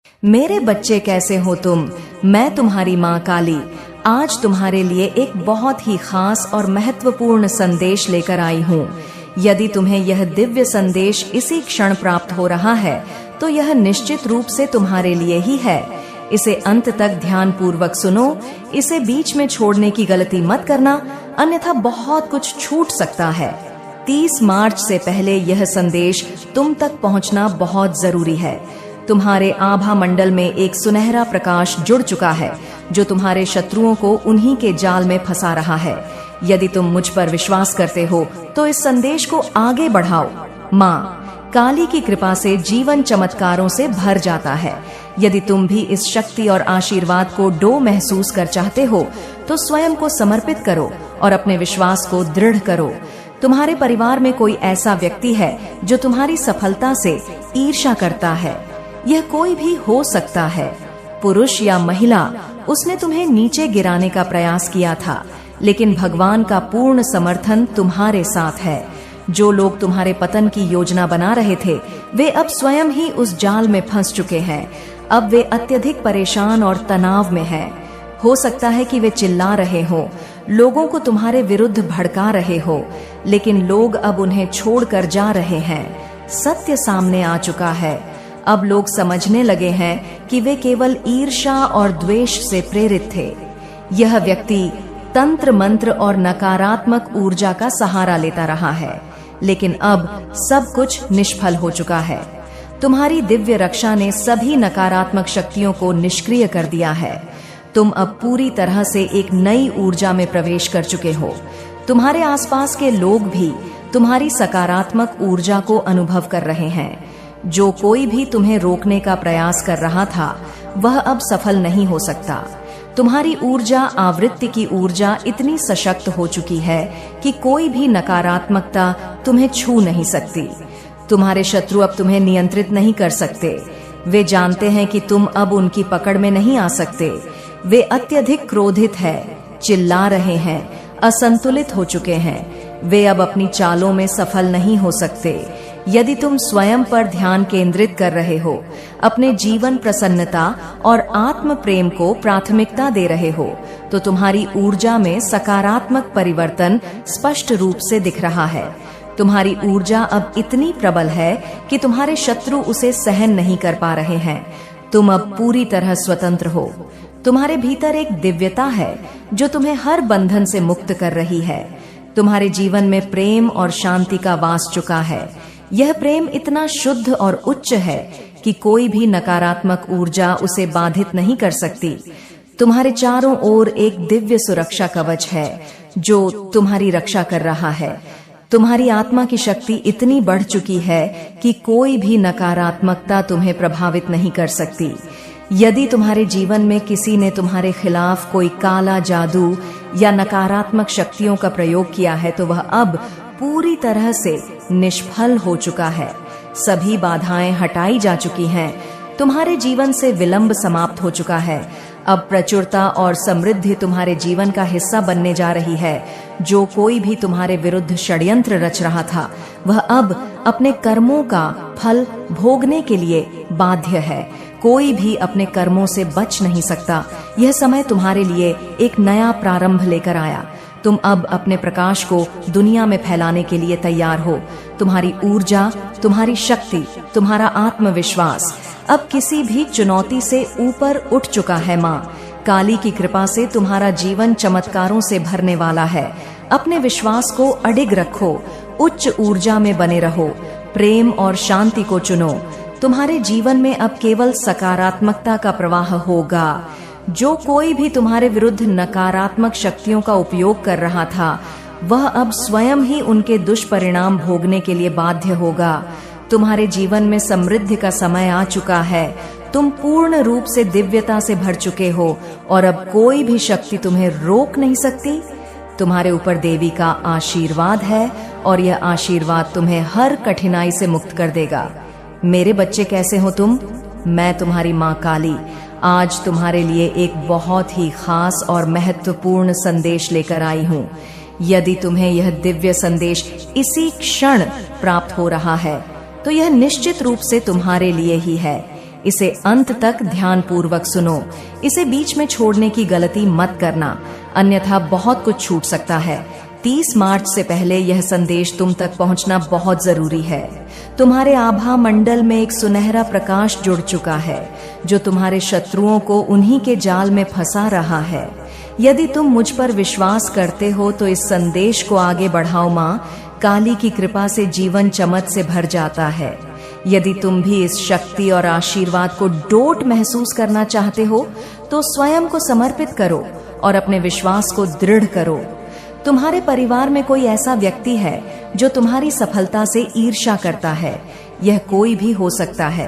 मेरे बच्चे कैसे हो तुम? मैं तुम्हारी माँ काली आज तुम्हारे लिए एक बहुत ही खास और महत्वपूर्ण संदेश लेकर आई हूँ। यदि तुम्हें यह दिव्य संदेश इसी क्षण प्राप्त हो रहा है तो यह निश्चित रूप से तुम्हारे लिए ही है। इसे अंत तक ध्यान पूर्वक सुनो। इसे बीच में छोड़ने की गलती मत करना, अन्यथा बहुत कुछ छूट सकता है। 30 मार्च से पहले यह संदेश तुम तक पहुंचना बहुत जरूरी है। तुम्हारे आभा मंडल में एक सुनहरा प्रकाश जुड़ चुका है जो तुम्हारे शत्रुओं को उन्हीं के जाल में फंसा रहा है। यदि तुम मुझ पर विश्वास करते हो तो इस संदेश को आगे बढ़ाओ। माँ काली की कृपा से जीवन चमत्कारों से भर जाता है। यदि तुम भी इस शक्ति और आशीर्वाद को डो महसूस कर चाहते हो तो स्वयं को समर्पित करो और अपने विश्वास को दृढ़ करो। तुम्हारे परिवार में कोई ऐसा व्यक्ति है जो तुम्हारी सफलता से ईर्ष्या करता है। यह कोई भी हो सकता है, पुरुष या महिला। उसने तुम्हें नीचे गिराने का प्रयास किया था, लेकिन भगवान का पूर्ण समर्थन तुम्हारे साथ है। जो लोग तुम्हारे पतन की योजना बना रहे थे वे अब स्वयं ही उस जाल में फंस चुके हैं। अब वे अत्यधिक परेशान और तनाव में हैं। हो सकता है कि वे चिल्ला रहे हो, लोगों को तुम्हारे विरुद्ध भड़का रहे हो, लेकिन लोग अब उन्हें छोड़कर जा रहे हैं। सत्य सामने आ चुका है। अब लोग समझने लगे हैं कि वे केवल ईर्ष्या और द्वेष से प्रेरित थे। यह व्यक्ति तंत्र मंत्र और नकारात्मक ऊर्जा का सहारा लेता रहा है, लेकिन अब सब कुछ निष्फल हो चुका है। तुम्हारी दिव्य रक्षा ने सभी नकारात्मक शक्तियों को निष्क्रिय कर दिया है। तुम अब पूरी तरह से एक नई ऊर्जा में प्रवेश कर चुके हो। तुम्हारे आसपास के लोग भी तुम्हारी सकारात्मक ऊर्जा को अनुभव कर रहे हैं। जो कोई भी तुम्हें रोकने का प्रयास कर रहा था वह अब सफल नहीं हो सकता। तुम्हारी ऊर्जा आवृत्ति की ऊर्जा इतनी सशक्त हो चुकी है कि कोई भी नकारात्मकता तुम्हें छू नहीं सकती। तुम्हारे शत्रु अब तुम्हें नियंत्रित नहीं कर सकते। वे जानते हैं कि तुम अब उनकी पकड़ में नहीं आ सकते। वे अत्यधिक क्रोधित है, चिल्ला रहे हैं, असंतुलित हो चुके हैं। वे अब अपनी चालों में सफल नहीं हो सकते। यदि तुम स्वयं पर ध्यान केंद्रित कर रहे हो, अपने जीवन प्रसन्नता और आत्म प्रेम को प्राथमिकता दे रहे हो, तो तुम्हारी ऊर्जा में सकारात्मक परिवर्तन स्पष्ट रूप से दिख रहा है। तुम्हारी ऊर्जा अब इतनी प्रबल है कि तुम्हारे शत्रु उसे सहन नहीं कर पा रहे हैं। तुम अब पूरी तरह स्वतंत्र हो। तुम्हारे भीतर एक दिव्यता है जो तुम्हें हर बंधन से मुक्त कर रही है। तुम्हारे जीवन में प्रेम और शांति का वास चुका है। यह प्रेम इतना शुद्ध और उच्च है कि कोई भी नकारात्मक ऊर्जा उसे बाधित नहीं कर सकती। तुम्हारे चारों ओर एक दिव्य सुरक्षा कवच है जो तुम्हारी रक्षा कर रहा है। तुम्हारी आत्मा की शक्ति इतनी बढ़ चुकी है कि कोई भी नकारात्मकता तुम्हें प्रभावित नहीं कर सकती। यदि तुम्हारे जीवन में किसी ने तुम्हारे खिलाफ कोई काला जादू या नकारात्मक शक्तियों का प्रयोग किया है तो वह अब पूरी तरह से निष्फल हो चुका है। सभी बाधाएं हटाई जा चुकी हैं। तुम्हारे जीवन से विलंब समाप्त हो चुका है। अब प्रचुरता और समृद्धि तुम्हारे जीवन का हिस्सा बनने जा रही है। जो कोई भी तुम्हारे विरुद्ध षड्यंत्र रच रहा था वह अब अपने कर्मों का फल भोगने के लिए बाध्य है। कोई भी अपने कर्मों से बच नहीं सकता। यह समय तुम्हारे लिए एक नया प्रारंभ लेकर आया। तुम अब अपने प्रकाश को दुनिया में फैलाने के लिए तैयार हो। तुम्हारी ऊर्जा, तुम्हारी शक्ति, तुम्हारा आत्मविश्वास अब किसी भी चुनौती से ऊपर उठ चुका है। माँ काली की कृपा से तुम्हारा जीवन चमत्कारों से भरने वाला है। अपने विश्वास को अडिग रखो, उच्च ऊर्जा में बने रहो, प्रेम और शांति को चुनो। तुम्हारे जीवन में अब केवल सकारात्मकता का प्रवाह होगा। जो कोई भी तुम्हारे विरुद्ध नकारात्मक शक्तियों का उपयोग कर रहा था वह अब स्वयं ही उनके दुष्परिणाम भोगने के लिए बाध्य होगा। तुम्हारे जीवन में समृद्धि का समय आ चुका है। तुम पूर्ण रूप से दिव्यता से भर चुके हो और अब कोई भी शक्ति तुम्हें रोक नहीं सकती। तुम्हारे ऊपर देवी का आशीर्वाद है और यह आशीर्वाद तुम्हें हर कठिनाई से मुक्त कर देगा। मेरे बच्चे कैसे हो तुम? मैं तुम्हारी माँ काली आज तुम्हारे लिए एक बहुत ही खास और महत्वपूर्ण संदेश लेकर आई हूँ। यदि तुम्हें यह दिव्य संदेश इसी क्षण प्राप्त हो रहा है तो यह निश्चित रूप से तुम्हारे लिए ही है। इसे अंत तक ध्यान पूर्वक सुनो। इसे बीच में छोड़ने की गलती मत करना, अन्यथा बहुत कुछ छूट सकता है। 30 मार्च से पहले यह संदेश तुम तक पहुंचना बहुत जरूरी है। तुम्हारे आभा मंडल में एक सुनहरा प्रकाश जुड़ चुका है जो तुम्हारे शत्रुओं को उन्हीं के जाल में फंसा रहा है। यदि तुम मुझ पर विश्वास करते हो तो इस संदेश को आगे बढ़ाओ। माँ काली की कृपा से जीवन चमक से भर जाता है। यदि तुम भी इस शक्ति और आशीर्वाद को डोट महसूस करना चाहते हो तो स्वयं को समर्पित करो और अपने विश्वास को दृढ़ करो। तुम्हारे परिवार में कोई ऐसा व्यक्ति है जो तुम्हारी सफलता से ईर्ष्या करता है। यह कोई भी हो सकता है,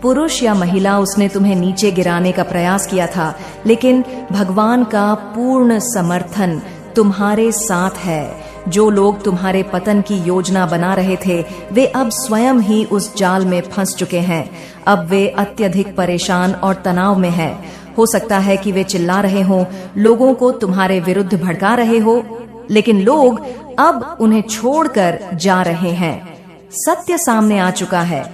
पुरुष या महिला। उसने तुम्हें नीचे गिराने का प्रयास किया था, लेकिन भगवान का पूर्ण समर्थन तुम्हारे साथ है। जो लोग तुम्हारे पतन की योजना बना रहे थे वे अब स्वयं ही उस जाल में फंस चुके हैं। अब वे अत्यधिक परेशान और तनाव में हैं। हो सकता है कि वे चिल्ला रहे हों, लोगों को तुम्हारे विरुद्ध भड़का रहे हो, लेकिन लोग अब उन्हें छोड़कर जा रहे हैं। सत्य सामने आ चुका है।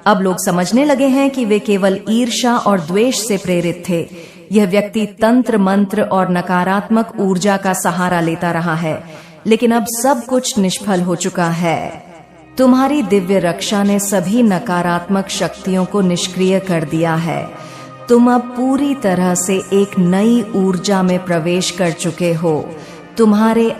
अब लोग समझने लगे हैं कि वे केवल ईर्ष्या और द्वेष से प्रेरित थे। यह व्यक्ति तंत्र मंत्र और नकारात्मक ऊर्जा का सहारा लेता रहा है, लेकिन अब सब कुछ निष्फल हो चुका है। तुम्हारी दिव्य रक्षा ने सभी नकारात्मक शक्तियों को निष्क्रिय कर दिया है। तुम अब पूरी तरह से एक नई ऊर्जा में प्रवेश कर चुके हो। तुम्हारे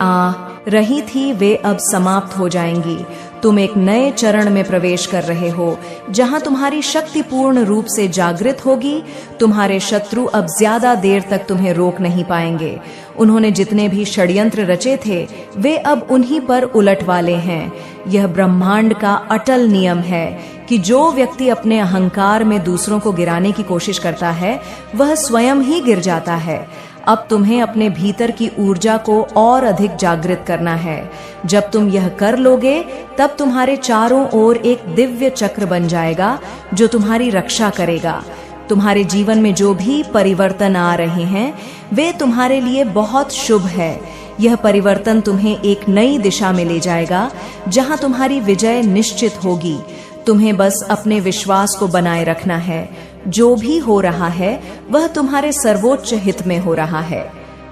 रही थी वे अब समाप्त हो जाएंगी। तुम एक नए चरण में प्रवेश कर रहे हो जहां तुम्हारी शक्ति पूर्ण रूप से जागृत होगी। तुम्हारे शत्रु अब ज्यादा देर तक तुम्हें रोक नहीं पाएंगे। उन्होंने जितने भी षड्यंत्र रचे थे वे अब उन्हीं पर उलट वाले हैं। यह ब्रह्मांड का अटल नियम है कि जो व्यक्ति अपने अहंकार में दूसरों को गिराने की कोशिश करता है वह स्वयं ही गिर जाता है। अब तुम्हें अपने भीतर की ऊर्जा को और अधिक जागृत करना है। जब तुम यह कर लोगे तब तुम्हारे चारों ओर एक दिव्य चक्र बन जाएगा जो तुम्हारी रक्षा करेगा। तुम्हारे जीवन में जो भी परिवर्तन आ रहे हैं वे तुम्हारे लिए बहुत शुभ है। यह परिवर्तन तुम्हें एक नई दिशा में ले जाएगा जहां तुम्हारी विजय निश्चित होगी। तुम्हें बस अपने विश्वास को बनाए रखना है। जो भी हो रहा है वह तुम्हारे सर्वोच्च हित में हो रहा है।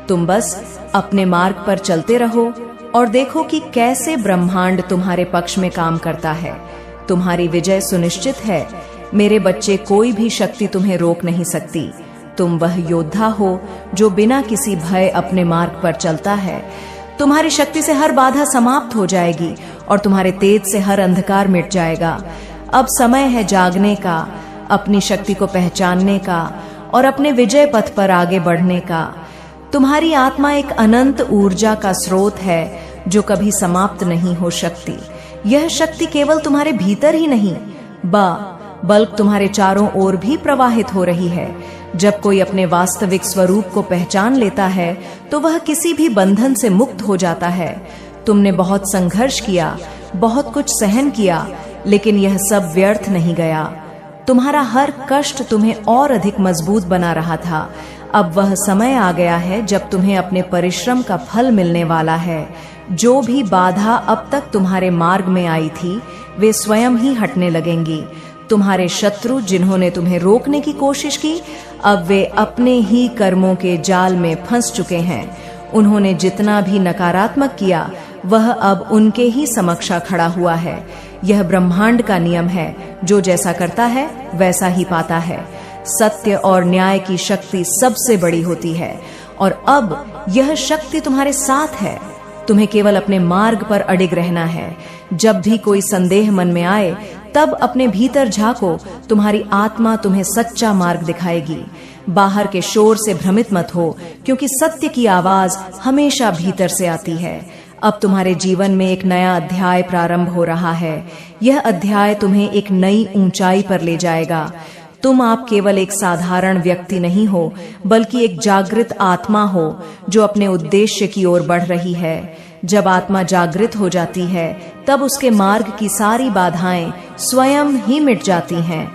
तुम बस अपने मार्ग पर चलते रहो और देखो कि कैसे ब्रह्मांड तुम्हारे पक्ष में काम करता है। तुम्हारी विजय सुनिश्चित है। मेरे बच्चे, कोई भी शक्ति तुम्हें रोक नहीं सकती। तुम वह योद्धा हो जो बिना किसी भय अपने मार्ग पर चलता है। तुम्हारी शक्ति से हर बाधा समाप्त हो जाएगी और तुम्हारे तेज से हर अंधकार मिट जाएगा। अब समय है जागने का, अपनी शक्ति को पहचानने का और अपने विजय पथ पर आगे बढ़ने का। तुम्हारी आत्मा एक अनंत ऊर्जा का स्रोत है जो कभी समाप्त नहीं हो सकती। यह शक्ति केवल तुम्हारे भीतर ही नहीं बल्कि तुम्हारे चारों ओर भी प्रवाहित हो रही है। जब कोई अपने वास्तविक स्वरूप को पहचान लेता है तो वह किसी भी बंधन से मुक्त हो जाता है। तुमने बहुत संघर्ष किया, बहुत कुछ सहन किया, लेकिन यह सब व्यर्थ नहीं गया। तुम्हारा हर कष्ट तुम्हें और अधिक मजबूत बना रहा था। अब वह समय आ गया है जब तुम्हें अपने परिश्रम का फल मिलने वाला है। जो भी बाधा अब तक तुम्हारे मार्ग में आई थी वे स्वयं ही हटने लगेंगी। तुम्हारे शत्रु जिन्होंने तुम्हें रोकने की कोशिश की अब वे अपने ही कर्मों के जाल में फंस चुके हैं। उन्होंने जितना भी नकारात्मक किया वह अब उनके ही समक्ष खड़ा हुआ है। यह ब्रह्मांड का नियम है, जो जैसा करता है वैसा ही पाता है। सत्य और न्याय की शक्ति सबसे बड़ी होती है और अब यह शक्ति तुम्हारे साथ है। तुम्हें केवल अपने मार्ग पर अडिग रहना है। जब भी कोई संदेह मन में आए तब अपने भीतर झांको, तुम्हारी आत्मा तुम्हें सच्चा मार्ग दिखाएगी। बाहर के शोर से भ्रमित मत हो, क्योंकि सत्य की आवाज हमेशा भीतर से आती है। अब तुम्हारे जीवन में एक नया अध्याय प्रारंभ हो रहा है। यह अध्याय तुम्हें एक नई ऊंचाई पर ले जाएगा। तुम आप केवल एक साधारण व्यक्ति नहीं हो, बल्कि एक जागृत आत्मा हो जो अपने उद्देश्य की ओर बढ़ रही है। जब आत्मा जागृत हो जाती है तब उसके मार्ग की सारी बाधाएं स्वयं ही मिट जाती हैं।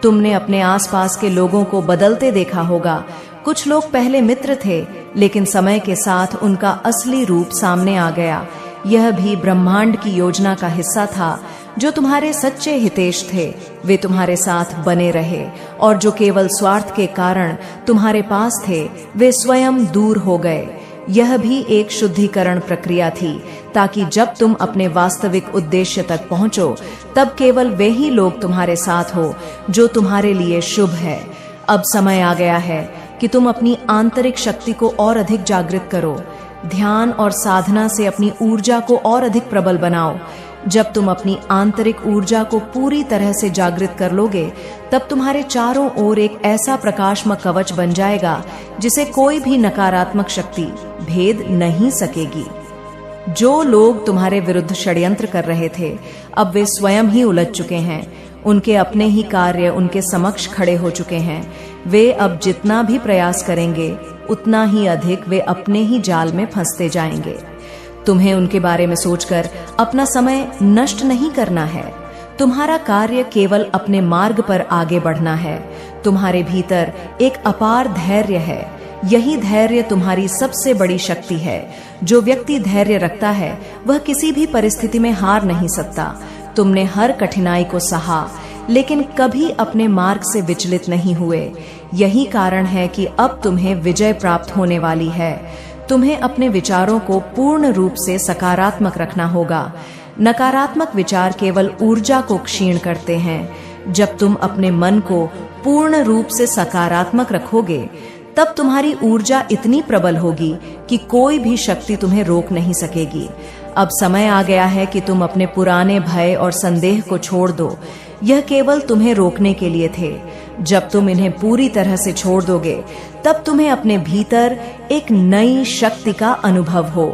तुमने अपने आसपास के लोगों को बदलते देखा होगा। कुछ लोग पहले मित्र थे, लेकिन समय के साथ उनका असली रूप सामने आ गया। यह भी ब्रह्मांड की योजना का हिस्सा था, जो तुम्हारे सच्चे हितेश थे वे तुम्हारे साथ बने रहे, और जो केवल स्वार्थ के कारण तुम्हारे पास थे वे स्वयं दूर हो गए। यह भी एक शुद्धिकरण प्रक्रिया थी, ताकि जब तुम अपने वास्तविक उद्देश्य तक पहुंचो तब केवल वे ही लोग तुम्हारे साथ हो जो तुम्हारे लिए शुभ है। अब समय आ गया है कि तुम अपनी आंतरिक शक्ति को और अधिक जागृत करो। ध्यान और साधना से अपनी ऊर्जा को और अधिक प्रबल बनाओ। जब तुम अपनी आंतरिक ऊर्जा को पूरी तरह से जागृत कर लोगे तब तुम्हारे चारों ओर एक ऐसा प्रकाशमय कवच बन जाएगा जिसे कोई भी नकारात्मक शक्ति भेद नहीं सकेगी। जो लोग तुम्हारे विरुद्ध षड्यंत्र कर रहे थे अब वे स्वयं ही उलझ चुके हैं। उनके अपने ही कार्य उनके समक्ष खड़े हो चुके हैं। वे अब जितना भी प्रयास करेंगे उतना ही अधिक वे अपने ही जाल में फंसते जाएंगे। तुम्हें उनके बारे में सोचकर अपना समय नष्ट नहीं करना है। तुम्हारा कार्य केवल अपने मार्ग पर आगे बढ़ना है। तुम्हारे भीतर एक अपार धैर्य है। यही धैर्य तुम्हारी सबसे बड़ी शक्ति है। जो व्यक्ति धैर्य रखता है वह किसी भी परिस्थिति में हार नहीं सकता। तुमने हर कठिनाई को सहा लेकिन कभी अपने मार्ग से विचलित नहीं हुए। यही कारण है कि अब तुम्हें विजय प्राप्त होने वाली है। तुम्हें अपने विचारों को पूर्ण रूप से सकारात्मक रखना होगा। नकारात्मक विचार केवल ऊर्जा को क्षीण करते हैं। जब तुम अपने मन को पूर्ण रूप से सकारात्मक रखोगे तब तुम्हारी ऊर्जा इतनी प्रबल होगी कि कोई भी शक्ति तुम्हें रोक नहीं सकेगी। अब समय आ गया है कि तुम अपने पुराने भय और संदेह को छोड़ दो। यह केवल तुम्हें रोकने के लिए थे। जब तुम इन्हें पूरी तरह से छोड़ दोगे तब तुम्हें अपने भीतर एक नई शक्ति का अनुभव हो।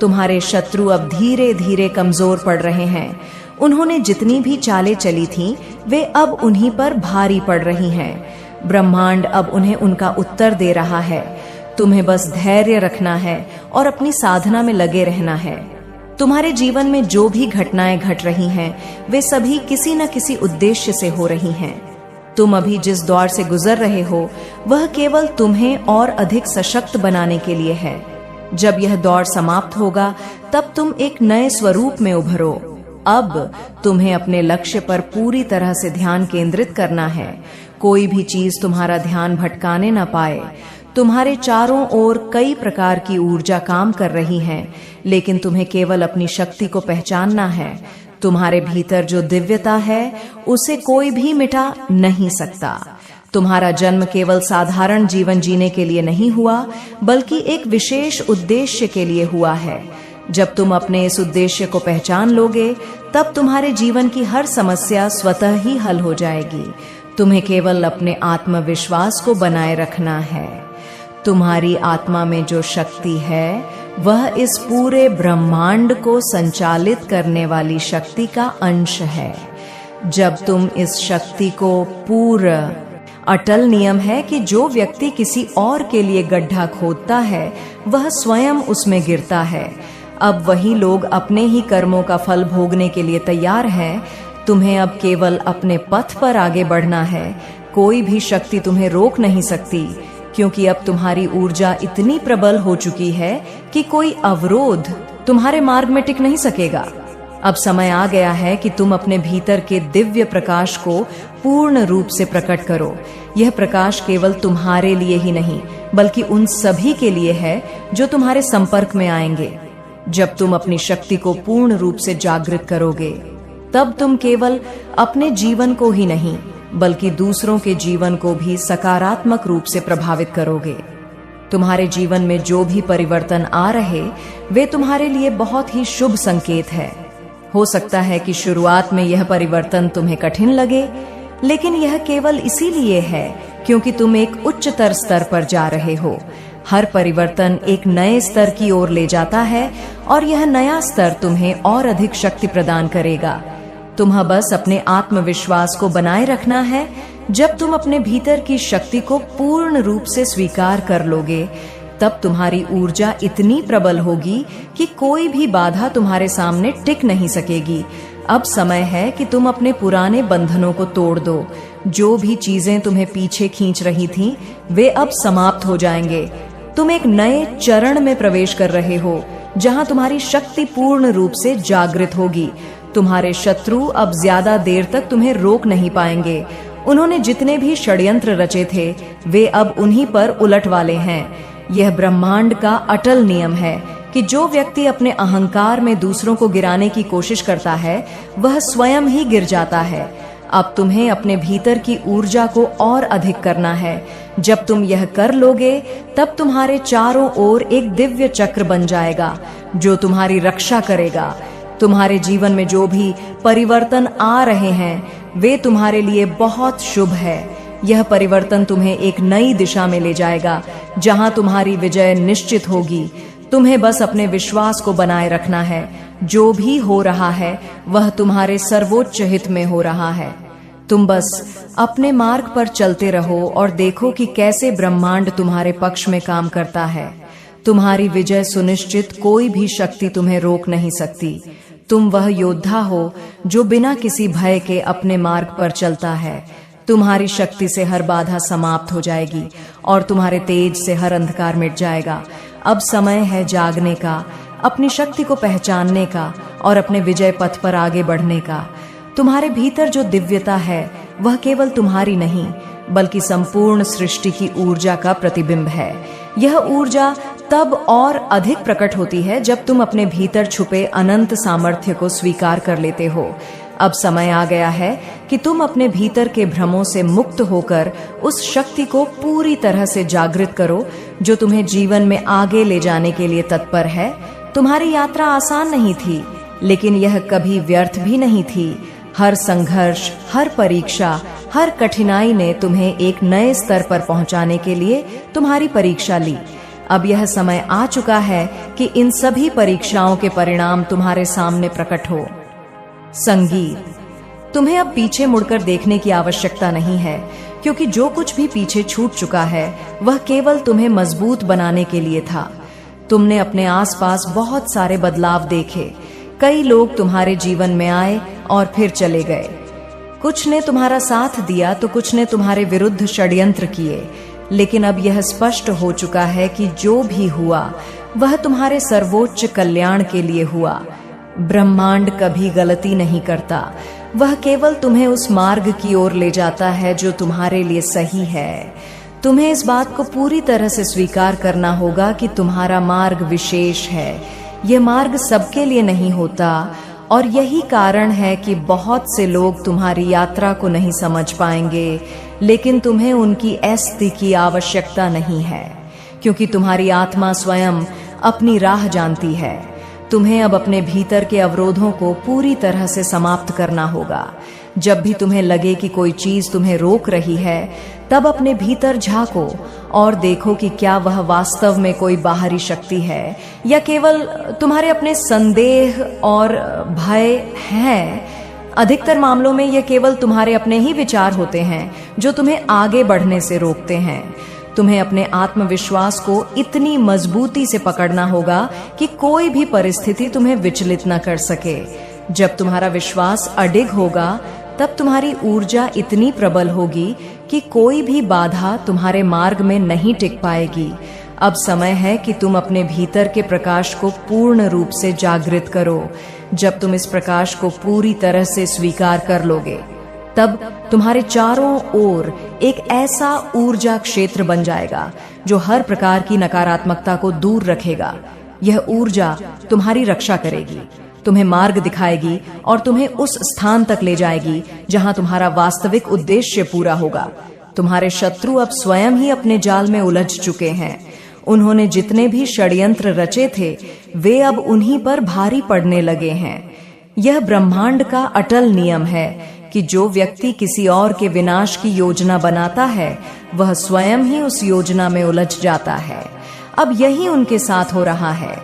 तुम्हारे शत्रु अब धीरे धीरे कमजोर पड़ रहे हैं। उन्होंने जितनी भी चालें चली थीं, वे अब उन्हीं पर भारी पड़ रही हैं। ब्रह्मांड अब उन्हें उनका उत्तर दे रहा है। तुम्हें बस धैर्य रखना है और अपनी साधना में लगे रहना है। तुम्हारे जीवन में जो भी घटनाएं घट रही हैं, वे सभी किसी न किसी उद्देश्य से हो रही हैं। तुम अभी जिस दौर से गुजर रहे हो वह केवल तुम्हें और अधिक सशक्त बनाने के लिए है। जब यह दौर समाप्त होगा तब तुम एक नए स्वरूप में उभरो। अब तुम्हें अपने लक्ष्य पर पूरी तरह से ध्यान केंद्रित करना है। कोई भी चीज तुम्हारा ध्यान भटकाने न पाए। तुम्हारे चारों ओर कई प्रकार की ऊर्जा काम कर रही है, लेकिन तुम्हें केवल अपनी शक्ति को पहचानना है। तुम्हारे भीतर जो दिव्यता है उसे कोई भी मिटा नहीं सकता। तुम्हारा जन्म केवल साधारण जीवन जीने के लिए नहीं हुआ, बल्कि एक विशेष उद्देश्य के लिए हुआ है। जब तुम अपने इस उद्देश्य को पहचान लोगे तब तुम्हारे जीवन की हर समस्या स्वतः ही हल हो जाएगी। तुम्हें केवल अपने आत्मविश्वास को बनाए रखना है। तुम्हारी आत्मा में जो शक्ति है वह इस पूरे ब्रह्मांड को संचालित करने वाली शक्ति का अंश है। जब तुम इस शक्ति को पूर्ण अटल नियम है कि जो व्यक्ति किसी और के लिए गड्ढा खोदता है वह स्वयं उसमें गिरता है। अब वही लोग अपने ही कर्मों का फल भोगने के लिए तैयार हैं। तुम्हें अब केवल अपने पथ पर आगे बढ़ना है। कोई भी शक्ति तुम्हें रोक नहीं सकती, क्योंकि अब तुम्हारी ऊर्जा इतनी प्रबल हो चुकी है कि कोई अवरोध तुम्हारे मार्ग में टिक नहीं सकेगा। अब समय आ गया है कि तुम अपने भीतर के दिव्य प्रकाश को पूर्ण रूप से प्रकट करो। यह प्रकाश केवल तुम्हारे लिए ही नहीं, बल्कि उन सभी के लिए है जो तुम्हारे संपर्क में आएंगे। जब तुम अपनी शक्ति को पूर्ण रूप से जागृत करोगे तब तुम केवल अपने जीवन को ही नहीं, बल्कि दूसरों के जीवन को भी सकारात्मक रूप से प्रभावित करोगे। तुम्हारे जीवन में जो भी परिवर्तन आ रहे वे तुम्हारे लिए बहुत ही शुभ संकेत है। हो सकता है कि शुरुआत में यह परिवर्तन तुम्हें कठिन लगे, लेकिन यह केवल इसीलिए है क्योंकि तुम एक उच्चतर स्तर पर जा रहे हो। हर परिवर्तन एक नए स्तर की ओर ले जाता है और यह नया स्तर तुम्हें और अधिक शक्ति प्रदान करेगा। तुम्हें बस अपने आत्मविश्वास को बनाए रखना है। जब तुम अपने भीतर की शक्ति को पूर्ण रूप से स्वीकार कर लोगे तब तुम्हारी ऊर्जा इतनी प्रबल होगी कि कोई भी बाधा तुम्हारे सामने टिक नहीं सकेगी। अब समय है कि तुम अपने पुराने बंधनों को तोड़ दो। जो भी चीजें तुम्हें पीछे खींच रही थीं, वे अब समाप्त हो जाएंगे। तुम एक नए चरण में प्रवेश कर रहे हो, जहां तुम्हारी शक्ति पूर्ण रूप से जागृत होगी। तुम्हारे शत्रु अब ज्यादा देर तक तुम्हें रोक नहीं पाएंगे। उन्होंने जितने भी षड्यंत्र रचे थे वे अब उन्हीं पर उलट वाले हैं। यह ब्रह्मांड का अटल नियम है कि जो व्यक्ति अपने अहंकार में दूसरों को गिराने की कोशिश करता है वह स्वयं ही गिर जाता है। अब तुम्हें अपने भीतर की ऊर्जा को और अधिक करना है। जब तुम यह कर लोगे तब तुम्हारे चारों ओर एक दिव्य चक्र बन जाएगा जो तुम्हारी रक्षा करेगा। तुम्हारे जीवन में जो भी परिवर्तन आ रहे हैं वे तुम्हारे लिए बहुत शुभ है। यह परिवर्तन तुम्हें एक नई दिशा में ले जाएगा जहां तुम्हारी विजय निश्चित होगी। तुम्हें बस अपने विश्वास को बनाए रखना है। जो भी हो रहा है वह तुम्हारे सर्वोच्च हित में हो रहा है। तुम बस अपने मार्ग पर चलते रहो और देखो कि कैसे ब्रह्मांड तुम्हारे पक्ष में काम करता है। तुम्हारी विजय सुनिश्चित, कोई भी शक्ति तुम्हें रोक नहीं सकती। तुम वह योद्धा हो जो बिना किसी भय के अपने मार्ग पर चलता है। तुम्हारी शक्ति से हर बाधा समाप्त हो जाएगी और तुम्हारे तेज से हर अंधकार मिट जाएगा। अब समय है जागने का, अपनी शक्ति को पहचानने का और अपने विजय पथ पर आगे बढ़ने का। तुम्हारे भीतर जो दिव्यता है वह केवल तुम्हारी नहीं बल्कि संपूर्ण सृष्टि की ऊर्जा का प्रतिबिंब है। यह ऊर्जा तब और अधिक प्रकट होती है जब तुम अपने भीतर छुपे अनंत सामर्थ्य को स्वीकार कर लेते हो। अब समय आ गया है कि तुम अपने भीतर के भ्रमों से मुक्त होकर उस शक्ति को पूरी तरह से जागृत करो जो तुम्हें जीवन में आगे ले जाने के लिए तत्पर है। तुम्हारी यात्रा आसान नहीं थी, लेकिन यह कभी व्यर्थ भी नहीं थी। हर संघर्ष, हर परीक्षा, हर कठिनाई ने तुम्हें एक नए स्तर पर पहुंचाने के लिए तुम्हारी परीक्षा ली। अब यह समय आ चुका है कि इन सभी परीक्षाओं के परिणाम तुम्हारे सामने प्रकट हो। संगीत। तुम्हें अब पीछे मुड़कर देखने की आवश्यकता नहीं है, क्योंकि जो कुछ भी पीछे छूट चुका है वह केवल तुम्हें मजबूत बनाने के लिए था। तुमने अपने आसपास बहुत सारे बदलाव देखे। कई लोग तुम्हारे जीवन में आए और फिर चले गए। कुछ ने तुम्हारा साथ दिया तो कुछ ने तुम्हारे विरुद्ध षड्यंत्र किए, लेकिन अब यह स्पष्ट हो चुका है कि जो भी हुआ वह तुम्हारे सर्वोच्च कल्याण के लिए हुआ। ब्रह्मांड कभी गलती नहीं करता, वह केवल तुम्हें उस मार्ग की ओर ले जाता है जो तुम्हारे लिए सही है। तुम्हें इस बात को पूरी तरह से स्वीकार करना होगा कि तुम्हारा मार्ग विशेष है। यह मार्ग सबके लिए नहीं होता और यही कारण है कि बहुत से लोग तुम्हारी यात्रा को नहीं समझ पाएंगे, लेकिन तुम्हें उनकी ऐस्ती की आवश्यकता नहीं है, क्योंकि तुम्हारी आत्मा स्वयं अपनी राह जानती है। तुम्हें अब अपने भीतर के अवरोधों को पूरी तरह से समाप्त करना होगा। जब भी तुम्हें लगे कि कोई चीज तुम्हें रोक रही है, तब अपने भीतर झांको और देखो कि क्या वह वास्तव में कोई बाहरी शक्ति है या केवल तुम्हारे अपने संदेह और भय हैं। अधिकतर मामलों में यह केवल तुम्हारे अपने ही विचार होते हैं जो तुम्हें आगे बढ़ने से रोकते हैं। तुम्हें अपने आत्मविश्वास को इतनी मजबूती से पकड़ना होगा कि कोई भी परिस्थिति तुम्हें विचलित न कर सके। जब तुम्हारा विश्वास अडिग होगा तब तुम्हारी ऊर्जा इतनी प्रबल होगी कि कोई भी बाधा तुम्हारे मार्ग में नहीं टिक पाएगी। अब समय है कि तुम अपने भीतर के प्रकाश को पूर्ण रूप से जागृत करो। जब तुम इस प्रकाश को पूरी तरह से स्वीकार कर लोगे, तब तुम्हारे चारों ओर एक ऐसा ऊर्जा क्षेत्र बन जाएगा जो हर प्रकार की नकारात्मकता को दूर रखेगा। यह ऊर्जा तुम्हारी रक्षा करेगी, तुम्हें मार्ग दिखाएगी और तुम्हें उस स्थान तक ले जाएगी जहां तुम्हारा वास्तविक उद्देश्य पूरा होगा। तुम्हारे शत्रु अब स्वयं ही अपने जाल में उलझ चुके हैं। उन्होंने जितने भी षड्यंत्र रचे थे वे अब उन्हीं पर भारी पड़ने लगे हैं। यह ब्रह्मांड का अटल नियम है कि जो व्यक्ति किसी और के विनाश की योजना बनाता है वह स्वयं ही उस योजना में उलझ जाता है। अब यही उनके साथ हो रहा है।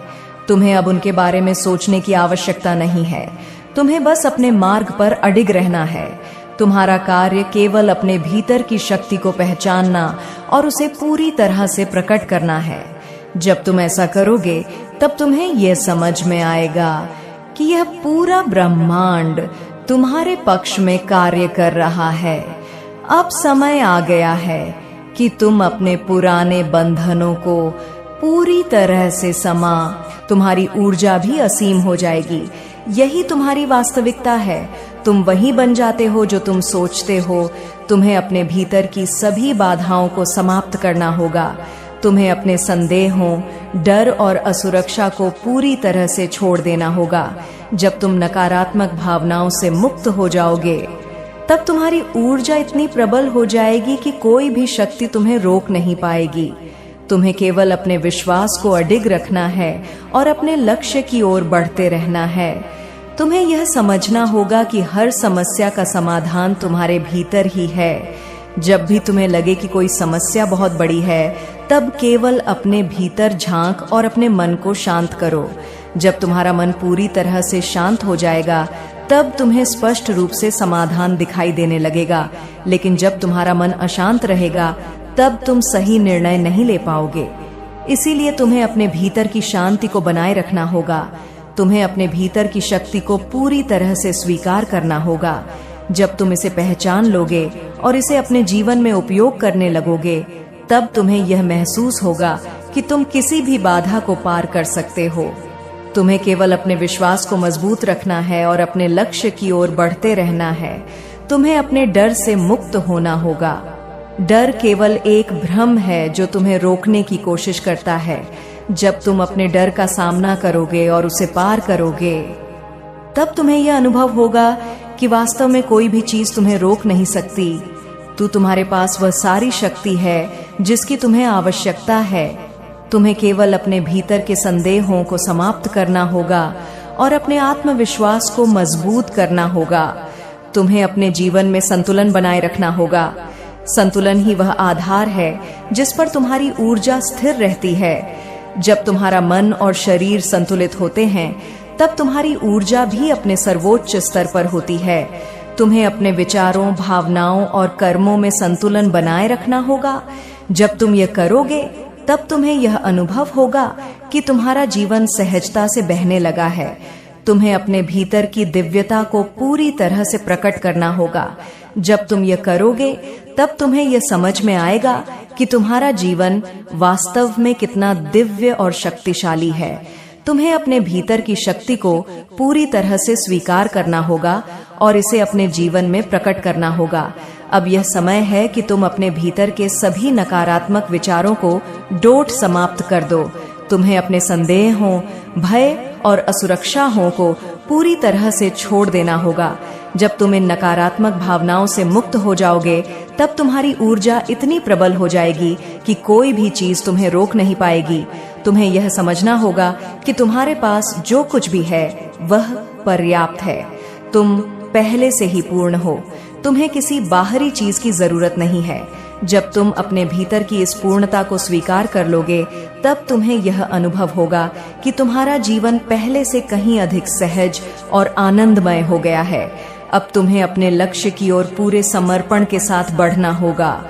तुम्हें अब उनके बारे में सोचने की आवश्यकता नहीं है। तुम्हें बस अपने मार्ग पर अडिग रहना है। तुम्हारा कार्य केवल अपने भीतर की शक्ति को पहचानना और उसे पूरी तरह से प्रकट करना है। जब तुम ऐसा करोगे तब तुम्हें यह समझ में आएगा कि यह पूरा ब्रह्मांड तुम्हारे पक्ष में कार्य कर रहा है। अब समय आ गया है कि तुम अपने पुराने बंधनों को पूरी तरह से समा, तुम्हारी ऊर्जा भी असीम हो जाएगी। यही तुम्हारी वास्तविकता है। तुम वही बन जाते हो जो तुम सोचते हो। तुम्हें अपने भीतर की सभी बाधाओं को समाप्त करना होगा। तुम्हें अपने संदेहों, डर और असुरक्षा को पूरी तरह से छोड़ देना होगा। जब तुम नकारात्मक भावनाओं से मुक्त हो जाओगे, तब तुम्हारी ऊर्जा इतनी प्रबल हो जाएगी कि कोई भी शक्ति तुम्हें रोक नहीं पाएगी। तुम्हें केवल अपने विश्वास को अडिग रखना है और अपने लक्ष्य की ओर बढ़ते रहना है। तुम्हें यह समझना होगा कि हर समस्या का समाधान तुम्हारे भीतर ही है। जब भी तुम्हें लगे कि कोई समस्या बहुत बड़ी है, तब केवल अपने भीतर झांक और अपने मन को शांत करो। जब तुम्हारा मन पूरी तरह से शांत हो जाएगा, तब तुम्हें स्पष्ट रूप से समाधान दिखाई देने लगेगा। लेकिन जब तुम्हारा मन अशांत रहेगा, तब तुम सही निर्णय नहीं ले पाओगे। इसीलिए तुम्हें अपने भीतर की शांति को बनाए रखना होगा। तुम्हें अपने भीतर की शक्ति को पूरी तरह से स्वीकार करना होगा। जब तुम इसे पहचान लोगे और इसे अपने जीवन में उपयोग करने लगोगे, तब तुम्हें यह महसूस होगा कि तुम किसी भी बाधा को पार कर सकते हो। तुम्हें केवल अपने विश्वास को मजबूत रखना है और अपने लक्ष्य की ओर बढ़ते रहना है। तुम्हें अपने डर से मुक्त होना होगा। डर केवल एक भ्रम है जो तुम्हें रोकने की कोशिश करता है। जब तुम अपने डर का सामना करोगे और उसे पार करोगे, तब तुम्हें यह अनुभव होगा कि वास्तव में कोई भी चीज तुम्हें रोक नहीं सकती। तुम्हारे पास वह सारी शक्ति है जिसकी तुम्हें आवश्यकता है। तुम्हें केवल अपने भीतर के संदेहों को समाप्त करना होगा और अपने आत्मविश्वास को मजबूत करना होगा। तुम्हें अपने जीवन में संतुलन बनाए रखना होगा। संतुलन ही वह आधार है जिस पर तुम्हारी ऊर्जा स्थिर रहती है। जब तुम्हारा मन और शरीर संतुलित होते हैं, तब तुम्हारी ऊर्जा भी अपने सर्वोच्च स्तर पर होती है। तुम्हें अपने विचारों, भावनाओं और कर्मों में संतुलन बनाए रखना होगा। जब तुम ये करोगे, तब तुम्हें यह अनुभव होगा कि तुम्हारा जीवन सहजता से बहने लगा है। तुम्हें अपने भीतर की दिव्यता को पूरी तरह से प्रकट करना होगा। जब तुम ये करोगे, तब तुम्हें यह समझ में आएगा कि तुम्हारा जीवन वास्तव में कितना दिव्य और शक्तिशाली है। तुम्हें अपने भीतर की शक्ति को पूरी तरह से स्वीकार करना होगा और इसे अपने जीवन में प्रकट करना होगा। अब यह समय है कि तुम अपने भीतर के सभी नकारात्मक विचारों को डोट समाप्त कर दो। तुम्हें अपने संदेहों, भय और असुरक्षाओं को पूरी तरह से छोड़ देना होगा। जब तुम इन नकारात्मक भावनाओं से मुक्त हो जाओगे, तब तुम्हारी ऊर्जा इतनी प्रबल हो जाएगी कि कोई भी चीज तुम्हें रोक नहीं पाएगी। तुम्हें यह समझना होगा कि तुम्हारे पास जो कुछ भी है वह पर्याप्त है। तुम पहले से ही पूर्ण हो। तुम्हें किसी बाहरी चीज की जरूरत नहीं है। जब तुम अपने भीतर की इस पूर्णता को स्वीकार कर लोगे, तब तुम्हें यह अनुभव होगा कि तुम्हारा जीवन पहले से कहीं अधिक सहज और आनंदमय हो गया है। अब तुम्हें अपने लक्ष्य की ओर पूरे समर्पण के साथ बढ़ना होगा।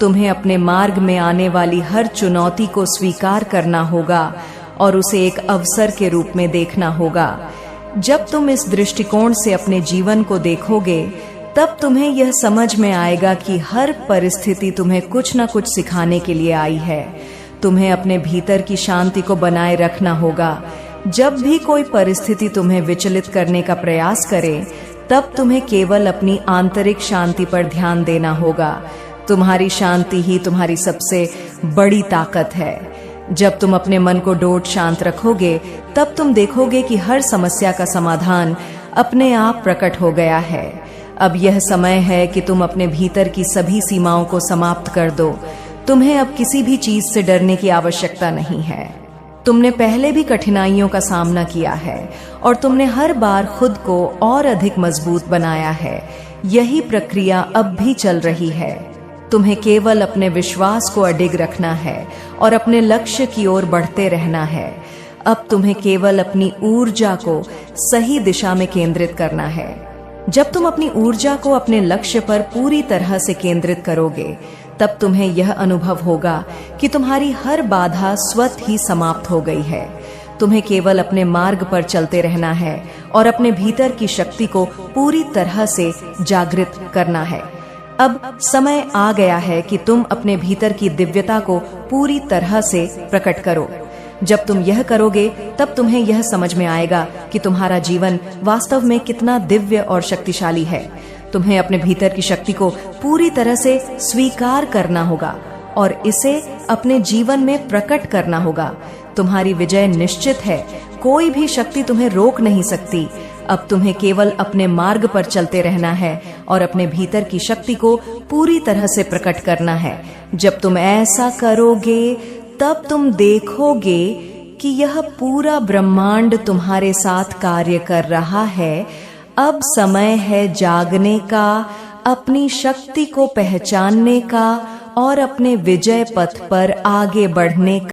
तुम्हें अपने मार्ग में आने वाली हर चुनौती को स्वीकार करना होगा और उसे एक अवसर के रूप में देखना होगा। जब तुम इस दृष्टिकोण से अपने जीवन को देखोगे, तब तुम्हें यह समझ में आएगा कि हर परिस्थिति तुम्हें कुछ न कुछ सिखाने के लिए आई है। तुम्हें अपने भीतर की शांति को बनाए रखना होगा। जब भी कोई परिस्थिति तुम्हें विचलित करने का प्रयास करे, तब तुम्हें केवल अपनी आंतरिक शांति पर ध्यान देना होगा। तुम्हारी शांति ही तुम्हारी सबसे बड़ी ताकत है। जब तुम अपने मन को डोट शांत रखोगे, तब तुम देखोगे कि हर समस्या का समाधान अपने आप प्रकट हो गया है। अब यह समय है कि तुम अपने भीतर की सभी सीमाओं को समाप्त कर दो। तुम्हें अब किसी भी चीज से डरने की आवश्यकता नहीं है। तुमने पहले भी कठिनाइयों का सामना किया है और तुमने हर बार खुद को और अधिक मजबूत बनाया है। यही प्रक्रिया अब भी चल रही है। तुम्हें केवल अपने विश्वास को अडिग रखना है और अपने लक्ष्य की ओर बढ़ते रहना है। अब तुम्हें केवल अपनी ऊर्जा को सही दिशा में केंद्रित करना है। जब तुम अपनी ऊर्जा को अपने लक्ष्य पर पूरी तरह से केंद्रित करोगे, तब तुम्हें यह अनुभव होगा कि तुम्हारी हर बाधा स्वतः ही समाप्त हो गई है। तुम्हें केवल अपने मार्ग पर चलते रहना है और अपने भीतर की शक्ति को पूरी तरह से जागृत करना है। अब समय आ गया है कि तुम अपने भीतर की दिव्यता को पूरी तरह से प्रकट करो। जब तुम यह करोगे तब तुम्हें यह समझ में आएगा कि तुम्हारा जीवन वास्तव में कितना दिव्य और शक्तिशाली है। तुम्हें अपने भीतर की शक्ति को पूरी तरह से स्वीकार करना होगा और इसे अपने जीवन में प्रकट करना होगा। तुम्हारी विजय निश्चित है, कोई भी शक्ति तुम्हें रोक नहीं सकती। अब तुम्हें केवल अपने मार्ग पर चलते रहना है और अपने भीतर की शक्ति को पूरी तरह से प्रकट करना है। जब तुम ऐसा करोगे तब तुम देखोगे कि यह पूरा ब्रह्मांड तुम्हारे साथ कार्य कर रहा है। अब समय है जागने का, अपनी शक्ति को पहचानने का और अपने विजय पथ पर आगे बढ़ने का।